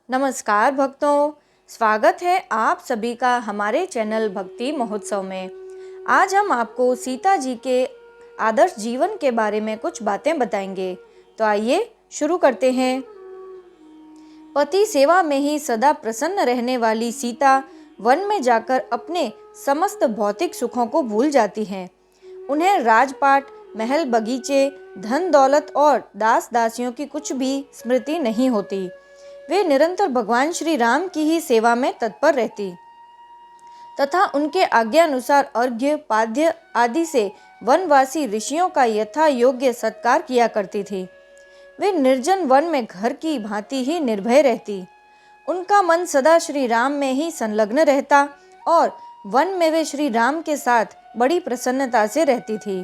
नमस्कार भक्तों, स्वागत है आप सभी का हमारे चैनल भक्ति महोत्सव में। आज हम आपको सीता जी के आदर्श जीवन के बारे में कुछ बातें बताएंगे। तो आइए शुरू करते हैं। पति सेवा में ही सदा प्रसन्न रहने वाली सीता वन में जाकर अपने समस्त भौतिक सुखों को भूल जाती हैं। उन्हें राजपाट, महल, बगीचे, धन दौलत और दास दासियों की कुछ भी स्मृति नहीं होती। वे निरंतर भगवान श्री राम की ही सेवा में तत्पर रहती तथा उनके आज्ञानुसार अर्घ्य, पाद्य आदि से वनवासी ऋषियों का यथा योग्य सत्कार किया करती थी। वे निर्जन वन में घर की भांति ही निर्भय रहती। उनका मन सदा श्री राम में ही संलग्न रहता और वन में वे श्री राम के साथ बड़ी प्रसन्नता से रहती थी।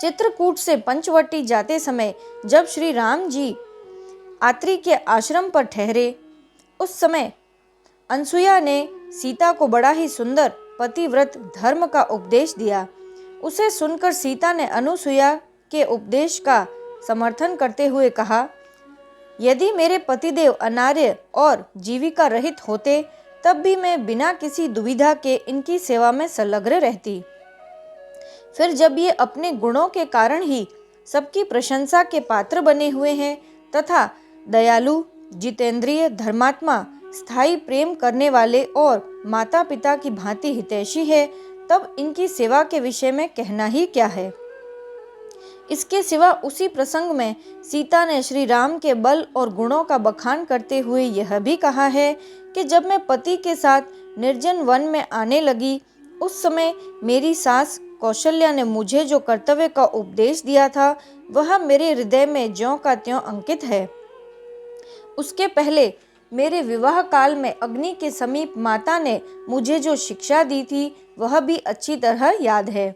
चित्रकूट से पंचवटी जाते समय जब श्री राम जी आत्री के आश्रम पर ठहरे, उस समय अनसुया ने सीता को बड़ा ही सुंदर पतिव्रत धर्म का उपदेश दिया। उसे सुनकर सीता ने अनुसुया के उपदेश का समर्थन करते हुए कहा, यदि मेरे पतिदेव अनार्य और जीविका रहित होते तब भी मैं बिना किसी दुविधा के इनकी सेवा में संलग्न रहती। फिर जब ये अपने गुणों के कारण ही सबकी प्रशंसा के पात्र बने हुए हैं तथा दयालु, जितेंद्रिय, धर्मात्मा, स्थायी प्रेम करने वाले और माता पिता की भांति हितैषी है, तब इनकी सेवा के विषय में कहना ही क्या है। इसके सिवा उसी प्रसंग में सीता ने श्री राम के बल और गुणों का बखान करते हुए यह भी कहा है कि जब मैं पति के साथ निर्जन वन में आने लगी, उस समय मेरी सास कौशल्या ने मुझे जो कर्तव्य का उपदेश दिया था वह मेरे हृदय में ज्यों का त्यों अंकित है। उसके पहले मेरे विवाह काल में अग्नि के समीप माता ने मुझे जो शिक्षा दी थी वह भी अच्छी तरह याद है।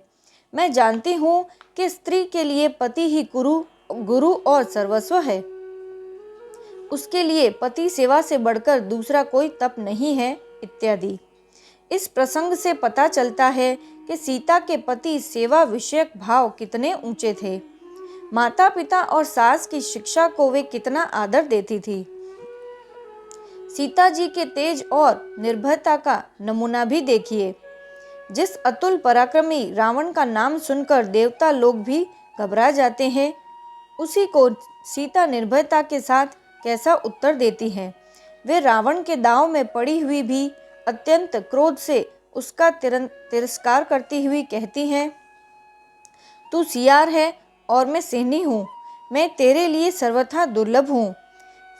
मैं जानती हूँ कि स्त्री के लिए पति ही गुरु और सर्वस्व है। उसके लिए पति सेवा से बढ़कर दूसरा कोई तप नहीं है इत्यादि। इस प्रसंग से पता चलता है कि सीता के पति सेवा विषयक भाव कितने ऊंचे थे। माता पिता और सास की शिक्षा को वे कितना आदर देती थी। सीता जी के तेज और निर्भयता का नमूना भी देखिए। जिस अतुल पराक्रमी रावण का नाम सुनकर देवता लोग भी घबरा जाते हैं, उसी को सीता निर्भयता के साथ कैसा उत्तर देती हैं। वे रावण के दांव में पड़ी हुई भी अत्यंत क्रोध से उसका तिरस्कार करती हुई कहती हैं, तू सियार है और मैं सिंहनी हूँ, मैं तेरे लिए सर्वथा दुर्लभ हूँ,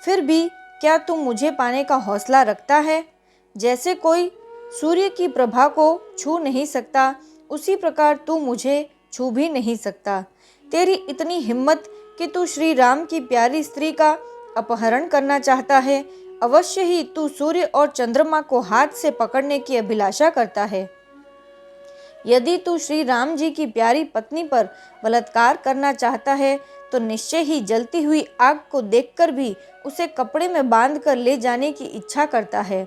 फिर भी क्या तू मुझे पाने का हौसला रखता है। जैसे कोई सूर्य की प्रभा को छू नहीं सकता, उसी प्रकार तू मुझे छू भी नहीं सकता। तेरी इतनी हिम्मत कि तू श्री राम की प्यारी स्त्री का अपहरण करना चाहता है। अवश्य ही तू सूर्य और चंद्रमा को हाथ से पकड़ने की अभिलाषा करता है। यदि तू श्री राम जी की प्यारी पत्नी पर बलात्कार करना चाहता है तो निश्चय ही जलती हुई आग को देखकर भी उसे कपड़े में बांधकर ले जाने की इच्छा करता है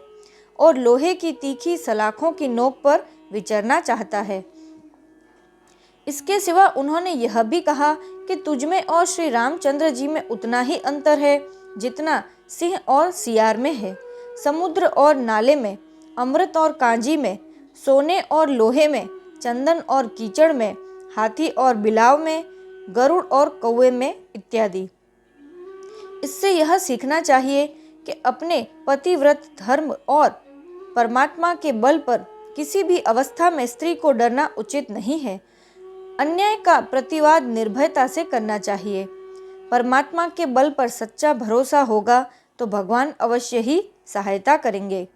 और लोहे की तीखी सलाखों की नोक पर विचरना चाहता है। इसके सिवा उन्होंने यह भी कहा कि तुझमें और श्री रामचंद्र जी में उतना ही अंतर है जितना सिंह और सियार में है, समुद्र और नाले में, अमृत और कांजी में, सोने और लोहे में, चंदन और कीचड़ में, हाथी और बिलाव में, गरुड़ और कौवे में इत्यादि। इससे यह सीखना चाहिए कि अपने पतिव्रत धर्म और परमात्मा के बल पर किसी भी अवस्था में स्त्री को डरना उचित नहीं है। अन्याय का प्रतिवाद निर्भयता से करना चाहिए। परमात्मा के बल पर सच्चा भरोसा होगा तो भगवान अवश्य ही सहायता करेंगे।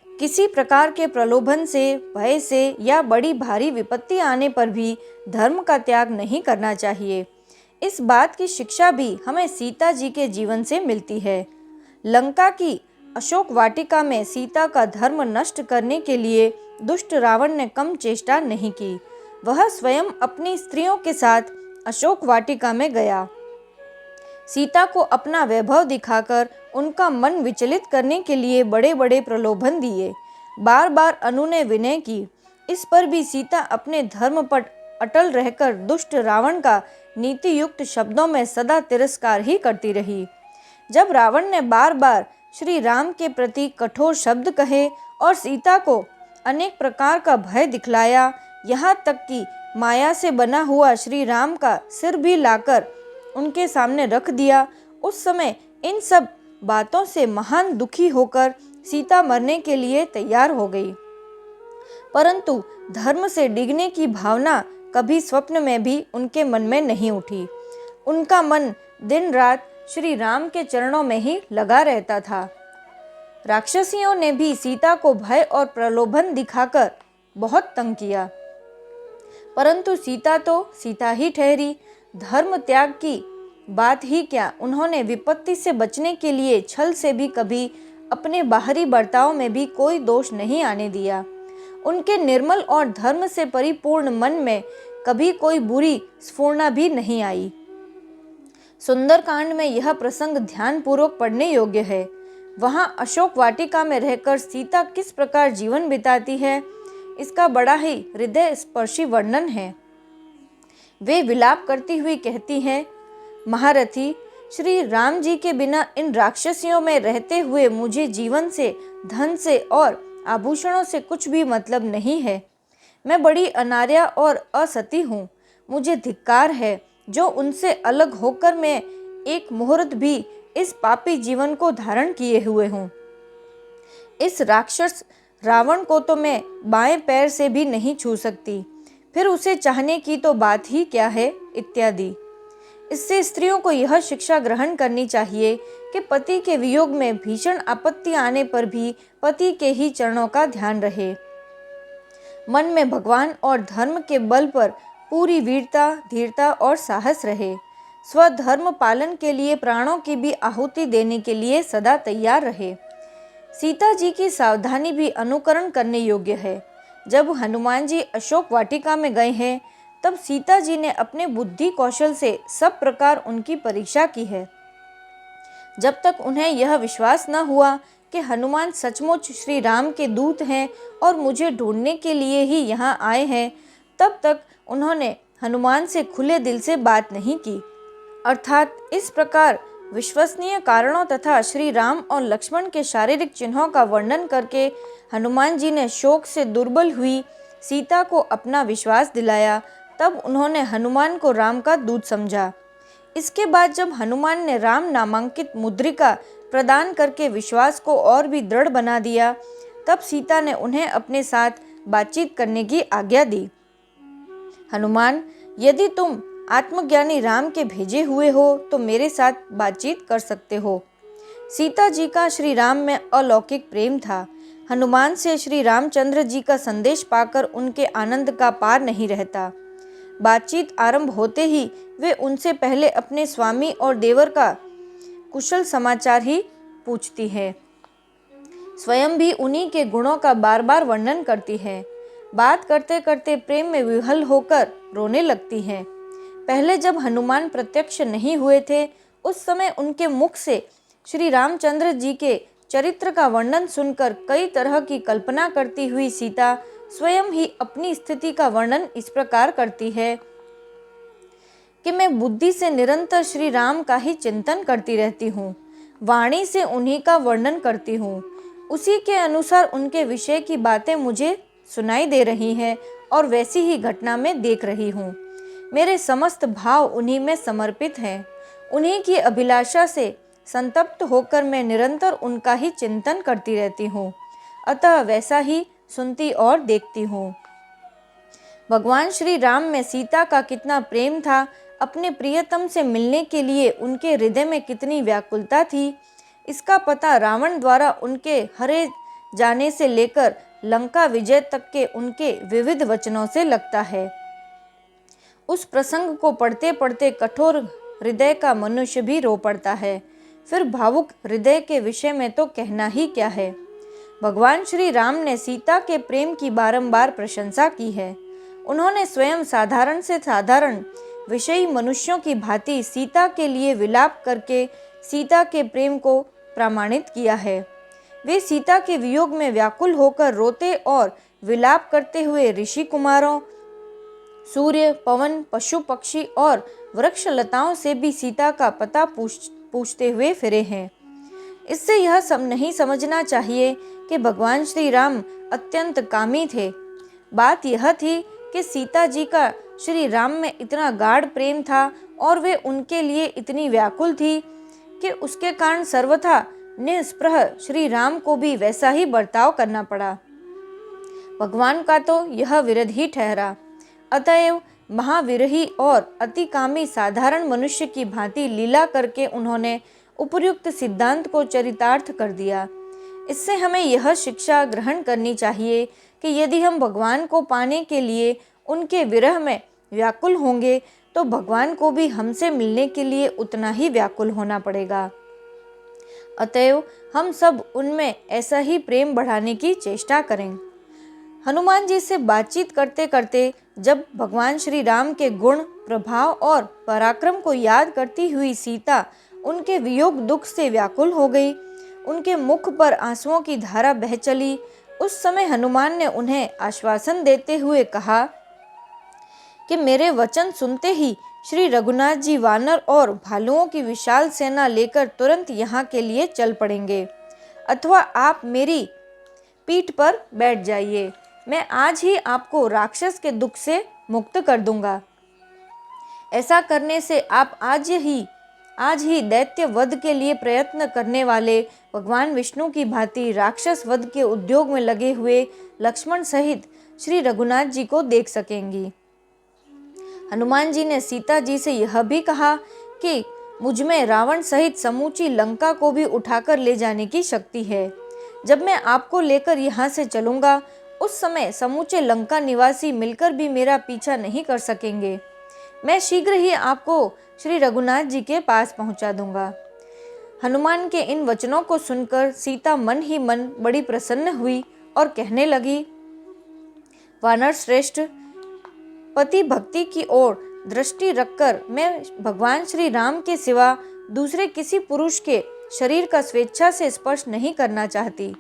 किसी प्रकार के प्रलोभन से, भय से या बड़ी भारी विपत्ति आने पर भी धर्म का त्याग नहीं करना चाहिए। इस बात की शिक्षा भी हमें सीता जी के जीवन से मिलती है। लंका की अशोक वाटिका में सीता का धर्म नष्ट करने के लिए दुष्ट रावण ने कम चेष्टा नहीं की। वह स्वयं अपनी स्त्रियों के साथ अशोक वाटिका में गया। सीता को अपना वैभव दिखाकर उनका मन विचलित करने के लिए बड़े बड़े प्रलोभन दिए। बार बार अनु ने विनय की। इस पर भी सीता अपने धर्म पर अटल रहकर दुष्ट रावण का नीति युक्त शब्दों में सदा तिरस्कार ही करती रही। जब रावण ने बार बार श्री राम के प्रति कठोर शब्द कहे और सीता को अनेक प्रकार का भय दिखलाया, यहाँ तक कि माया से बना हुआ श्री राम का सिर भी लाकर उनके सामने रख दिया, उस समय इन सब बातों से महान दुखी होकर सीता मरने के लिए तैयार हो गई। परंतु धर्म से डिगने की भावना कभी स्वप्न में भी उनके मन में नहीं उठी। उनका मन दिन रात श्री राम के चरणों में ही लगा रहता था। राक्षसियों ने भी सीता को भय और प्रलोभन दिखाकर बहुत तंग किया, परंतु सीता तो सीता ही ठहरी। धर्म त्याग की बात ही क्या, उन्होंने विपत्ति से बचने के लिए छल से भी कभी अपने बाहरी बर्ताव में भी कोई दोष नहीं आने दिया। उनके निर्मल और धर्म से परिपूर्ण मन में कभी कोई बुरी स्फुरणा भी नहीं आई। सुंदरकांड में यह प्रसंग ध्यानपूर्वक पढ़ने योग्य है। वहाँ अशोक वाटिका में रहकर सीता किस प्रकार जीवन बिताती है, इसका बड़ा ही हृदय स्पर्शी वर्णन है। वे विलाप करती हुई कहती हैं, महारथी, श्री राम जी के बिना इन राक्षसियों में रहते हुए मुझे जीवन से, धन से और आभूषणों से कुछ भी मतलब नहीं है। मैं बड़ी अनार्या और असती हूँ। मुझे धिक्कार है जो उनसे अलग होकर मैं एक मुहूर्त भी इस पापी जीवन को धारण किए हुए हूँ। इस राक्षस रावण को तो मैं बाएं पैर से भी नहीं छू सकती, फिर उसे चाहने की तो बात ही क्या है, इत्यादि। इससे स्त्रियों को यह शिक्षा ग्रहण करनी चाहिए कि पति के वियोग में भीषण आपत्ति आने पर भी पति के ही चरणों का ध्यान रहे। मन में भगवान और धर्म के बल पर पूरी वीरता, धीरता और साहस रहे। स्वधर्म पालन के लिए प्राणों की भी आहुति देने के लिए सदा तैयार रहे। सीता जी की सावधानी भी अनुकरण करने योग्य है। जब हनुमान जी अशोक वाटिका में गए हैं, तब सीता जी ने अपने बुद्धि कौशल से सब प्रकार उनकी परीक्षा की है। जब तक उन्हें यह विश्वास न हुआ कि हनुमान सचमुच श्री राम के दूत हैं और मुझे ढूंढने के लिए ही यहाँ आए हैं, तब तक उन्होंने हनुमान से खुले दिल से बात नहीं की। अर्थात इस प्रकार विश्वसनीय कारणों तथा श्री राम और लक्ष्मण के शारीरिक चिन्हों का वर्णन करके हनुमान जी ने शोक से दुर्बल हुई सीता को अपना विश्वास दिलाया। तब उन्होंने हनुमान को राम का दूत समझा। इसके बाद जब हनुमान ने राम नामांकित मुद्रिका प्रदान करके विश्वास को और भी दृढ़ बना दिया, तब सीता ने उन्हें अपने साथ बातचीत करने की आज्ञा दी। हनुमान, यदि तुम आत्मज्ञानी राम के भेजे हुए हो तो मेरे साथ बातचीत कर सकते हो। सीता जी का श्री राम में अलौकिक प्रेम था। हनुमान से श्री रामचंद्र जी का संदेश पाकर उनके आनंद का पार नहीं रहता। बातचीत आरंभ होते ही वे उनसे पहले अपने स्वामी और देवर का कुशल समाचार ही पूछती है। स्वयं भी उन्हीं के गुणों का बार बार वर्णन करती है। बात करते करते प्रेम में विह्वल होकर रोने लगती हैं। पहले जब हनुमान प्रत्यक्ष नहीं हुए थे, उस समय उनके मुख से श्री रामचंद्र जी के चरित्र का वर्णन सुनकर कई तरह की कल्पना करती हुई सीता स्वयं ही अपनी स्थिति का वर्णन इस प्रकार करती है कि मैं बुद्धि से निरंतर श्री राम का ही चिंतन करती रहती हूँ, वाणी से उन्हीं का वर्णन करती हूँ, उसी के अनुसार उनके विषय की बातें मुझे सुनाई दे रही हैं और वैसी ही घटना में देख रही हूँ। मेरे समस्त भाव उन्हीं में समर्पित हैं। उन्हीं की अभिलाषा से संतप्त होकर मैं निरंतर उनका ही चिंतन करती रहती हूँ, अतः वैसा ही सुनती और देखती हूँ। भगवान श्री राम में सीता का कितना प्रेम था, अपने प्रियतम से मिलने के लिए उनके हृदय में कितनी व्याकुलता थी, इसका पता रावण द्वारा उनके हरे जाने से लेकर लंका विजय तक के उनके विविध वचनों से लगता है। उस प्रसंग को पढ़ते पढ़ते कठोर हृदय का मनुष्य भी रो पड़ता है, फिर भावुक हृदय के विषय में तो कहना ही क्या है। भगवान श्री राम ने सीता के प्रेम की बारंबार प्रशंसा की है। उन्होंने स्वयं साधारण से साधारण विषयी मनुष्यों की भांति सीता के लिए विलाप करके सीता के प्रेम को प्रमाणित किया है। वे सीता के वियोग में व्याकुल होकर रोते और विलाप करते हुए ऋषि कुमारों, सूर्य, पवन, पशु पक्षी और वृक्ष लताओं से भी सीता का पता पूछते हुए फिरे हैं। इससे यह सब नहीं समझना चाहिए कि भगवान श्री राम अत्यंत कामी थे। बात यह थी कि सीता जी का श्री राम में इतना गाढ़ प्रेम था और वे उनके लिए इतनी व्याकुल थी कि उसके कारण सर्वथा निस्पृह श्री राम को भी वैसा ही बर्ताव करना पड़ा। भगवान का तो यह विरोध ही ठहरा। अतएव महाविरही और अतिकामी साधारण मनुष्य की भांति लीला करके उन्होंने उपर्युक्त सिद्धांत को चरितार्थ कर दिया। इससे हमें यह शिक्षा ग्रहण करनी चाहिए कि यदि हम भगवान को पाने के लिए उनके विरह में व्याकुल होंगे तो भगवान को भी हमसे मिलने के लिए उतना ही व्याकुल होना पड़ेगा। अतएव हम सब उनमें ऐसा ही प्रेम बढ़ाने की चेष्टा करें। हनुमान जी से बातचीत करते करते जब भगवान श्री राम के गुण, प्रभाव और पराक्रम को याद करती हुई सीता उनके वियोग दुख से व्याकुल हो गई, उनके मुख पर आंसुओं की धारा बह चली। उस समय हनुमान ने उन्हें आश्वासन देते हुए कहा कि मेरे वचन सुनते ही श्री रघुनाथ जी वानर और भालुओं की विशाल सेना लेकर तुरंत यहाँ के लिए चल पड़ेंगे, अथवा आप मेरी पीठ पर बैठ जाइए। मैं आज ही आपको राक्षस के दुख से मुक्त कर दूंगा। ऐसा करने से आप आज ही दैत्य वध के लिए प्रयत्न करने वाले भगवान विष्णु की भांति राक्षस वध के उद्योग में लगे हुए लक्ष्मण सहित श्री रघुनाथ जी को देख सकेंगी। हनुमान जी ने सीता जी से यह भी कहा कि मुझ में रावण सहित समूची लंका को भी उठाकर ले जाने की शक्ति है। जब मैं आपको लेकर यहाँ से चलूँगा उस समय समूचे लंका निवासी मिलकर भी मेरा पीछा नहीं कर सकेंगे। मैं शीघ्र ही आपको श्री रघुनाथ जी के पास पहुँचा दूंगा। हनुमान के इन वचनों को सुनकर सीता मन ही मन बड़ी प्रसन्न हुई और कहने लगी, वानर श्रेष्ठ, पति भक्ति की ओर दृष्टि रखकर मैं भगवान श्री राम के सिवा दूसरे किसी पुरुष के शरीर का स्वेच्छा से स्पर्श नहीं करना चाहती।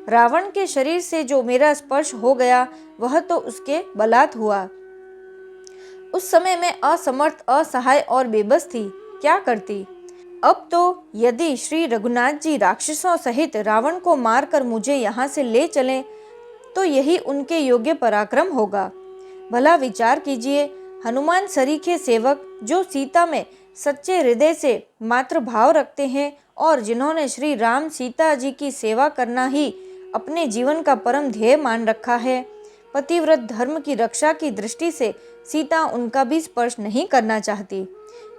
रावण के शरीर से जो मेरा स्पर्श हो गया वह तो उसके बलात् हुआ। उस समय मैं असमर्थ, असहाय और बेबस थी, क्या करती। अब तो यदि श्री रघुनाथ जी राक्षसों सहित रावण को मारकर मुझे यहाँ से ले चलें तो यही उनके योग्य पराक्रम होगा। भला विचार कीजिए, हनुमान सरीखे सेवक जो सीता में सच्चे हृदय से मात्र भाव रखते हैं और जिन्होंने श्री राम सीता जी की सेवा करना ही अपने जीवन का परम ध्येय मान रखा है, पतिव्रत धर्म की रक्षा की दृष्टि से सीता उनका भी स्पर्श नहीं करना चाहती।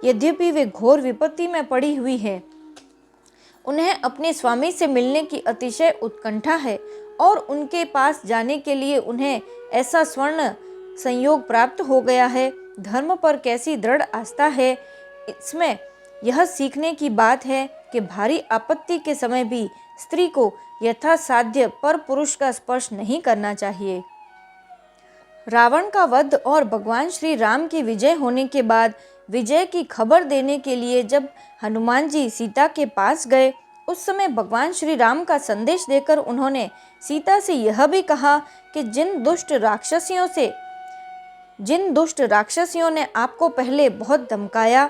यद्यपि वे घोर विपत्ति में पड़ी हुई है, उन्हें अपने स्वामी से मिलने की अतिशय उत्कंठा है और उनके पास जाने के लिए उन्हें ऐसा स्वर्ण संयोग प्राप्त हो गया है। धर्म पर कैसी दृढ़ आस्था है, इसमें यह सीखने की बात है कि भारी आपत्ति के समय भी स्त्री को यथासाध्य पर पुरुष का स्पर्श नहीं करना चाहिए। रावण का वध और भगवान श्री राम की विजय होने के बाद विजय की खबर देने के लिए जब हनुमान जी सीता के पास गए, उस समय भगवान श्री राम का संदेश देकर उन्होंने सीता से यह भी कहा कि जिन दुष्ट राक्षसियों ने आपको पहले बहुत धमकाया,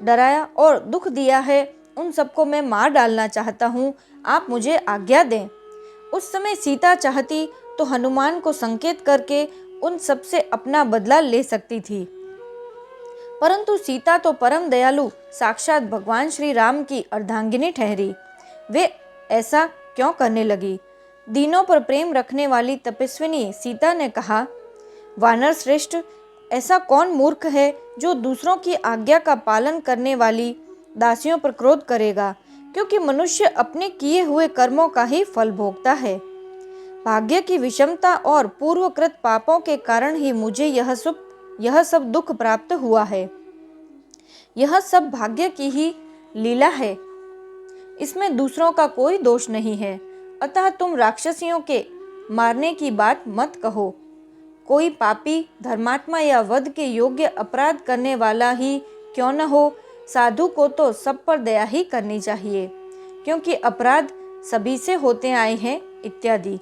डराया और दुख दिया है, उन सबको मैं मार डालना चाहता हूँ, आप मुझे आज्ञा दें। उस समय सीता चाहती तो हनुमान को संकेत करके उन सब से अपना बदला ले सकती थी, परंतु सीता तो परम दयालु साक्षात भगवान श्री राम की अर्धांगिनी ठहरी। वे ऐसा क्यों करने लगी? दीनों पर प्रेम रखने वाली तपस्विनी सीता ने कहा, वानर श्रेष्ठ, ऐसा कौन मूर्ख है जो दूसरों की आज्ञा का पालन करने वाली दासियों पर क्रोध करेगा, क्योंकि मनुष्य अपने किए हुए कर्मों का ही फल भोगता है। भाग्य की विषमता और पूर्वकृत पापों के कारण ही मुझे यह सब दुख प्राप्त हुआ है। यह सब भाग्य की ही लीला है, इसमें दूसरों का कोई दोष नहीं है। अतः तुम राक्षसियों के मारने की बात मत कहो। कोई पापी, धर्मात्मा या वध के योग्य अपराध करने वाला ही क्यों न हो, साधु को तो सब पर दया ही करनी चाहिए, क्योंकि अपराध सभी से होते आए हैं इत्यादि।